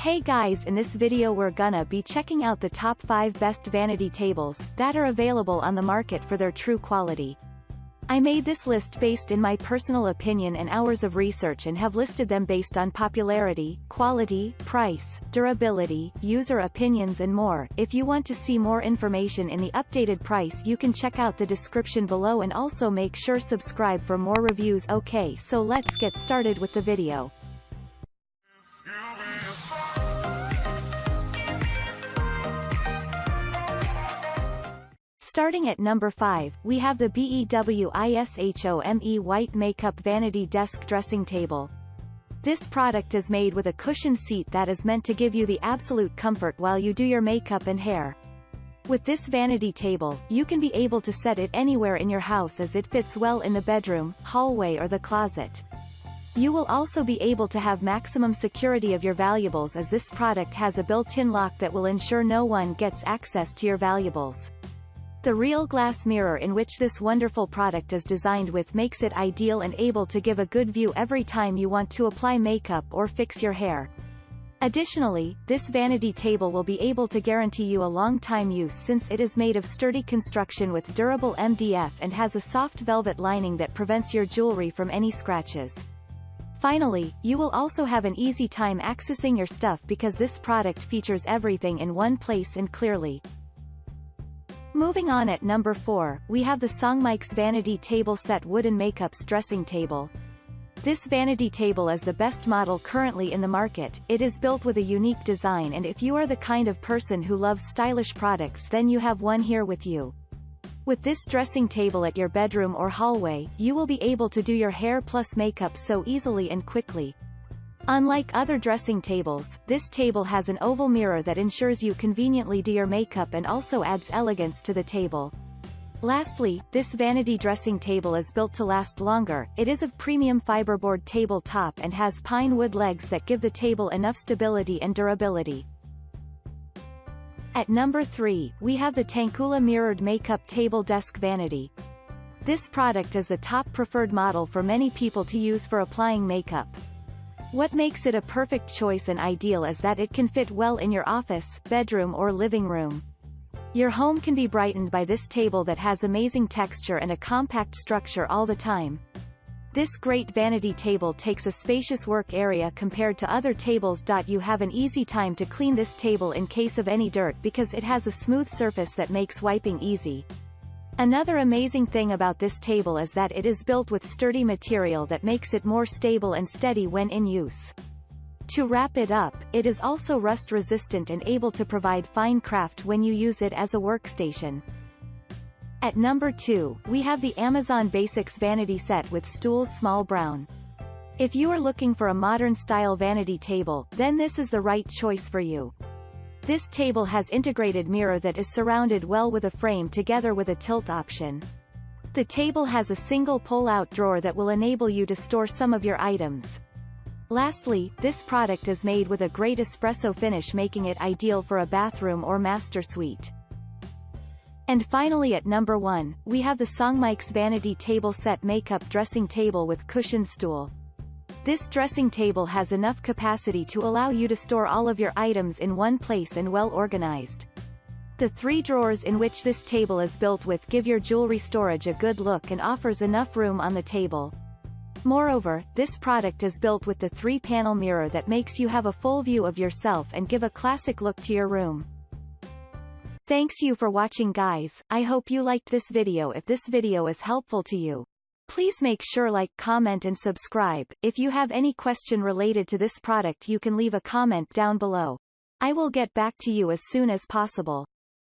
Hey guys, in this video we're gonna be checking out the top 5 best vanity tables that are available on the market for their true quality. I made this list based in my personal opinion and hours of research and have listed them based on popularity, quality, price, durability, user opinions and more. If you want to see more information in the updated price you can check out the description below and also make sure subscribe for more reviews. Okay, so let's get started with the video. Starting at number 5, we have the BEWISHOME White Makeup Vanity Desk Dressing Table. This product is made with a cushioned seat that is meant to give you the absolute comfort while you do your makeup and hair. With this vanity table, you can be able to set it anywhere in your house as it fits well in the bedroom, hallway or the closet. You will also be able to have maximum security of your valuables as this product has a built-in lock that will ensure no one gets access to your valuables. The real glass mirror in which this wonderful product is designed with makes it ideal and able to give a good view every time you want to apply makeup or fix your hair. Additionally, this vanity table will be able to guarantee you a long time use since it is made of sturdy construction with durable MDF and has a soft velvet lining that prevents your jewelry from any scratches. Finally, you will also have an easy time accessing your stuff because this product features everything in one place and clearly. Moving on at number 4, we have the SONGMICS Vanity Table Set Wooden Makeups Dressing Table. This vanity table is the best model currently in the market. It is built with a unique design and if you are the kind of person who loves stylish products then you have one here with you. With this dressing table at your bedroom or hallway, you will be able to do your hair plus makeup so easily and quickly. Unlike other dressing tables, this table has an oval mirror that ensures you conveniently do your makeup and also adds elegance to the table. Lastly, this vanity dressing table is built to last longer. It is of premium fiberboard tabletop and has pine wood legs that give the table enough stability and durability. At number 3, we have the Ulla Mirrored Makeup Table Desk Vanity. This product is the top preferred model for many people to use for applying makeup. What makes it a perfect choice and ideal is that it can fit well in your office, bedroom or living room. Your home can be brightened by this table that has amazing texture and a compact structure all the time. This great vanity table takes a spacious work area compared to other tables. You have an easy time to clean this table in case of any dirt because it has a smooth surface that makes wiping easy. Another amazing thing about this table is that it is built with sturdy material that makes it more stable and steady when in use. To wrap it up, it is also rust resistant and able to provide fine craft when you use it as a workstation. At number 2, we have the Amazon Basics Vanity Set with Stools Small Brown. If you are looking for a modern style vanity table, then this is the right choice for you. This table has integrated mirror that is surrounded well with a frame together with a tilt option. The table has a single pull-out drawer that will enable you to store some of your items. Lastly, this product is made with a great espresso finish making it ideal for a bathroom or master suite. And finally at number 1, we have the SONGMICS Vanity Table Set Makeup Dressing Table with Cushion Stool. This dressing table has enough capacity to allow you to store all of your items in one place and well organized. The 3 drawers in which this table is built with give your jewelry storage a good look and offers enough room on the table. Moreover, this product is built with the 3-panel mirror that makes you have a full view of yourself and give a classic look to your room. Thanks you for watching guys. I hope you liked this video. If this video is helpful to you, please make sure like, comment and subscribe. If you have any question related to this product you can leave a comment down below. I will get back to you as soon as possible.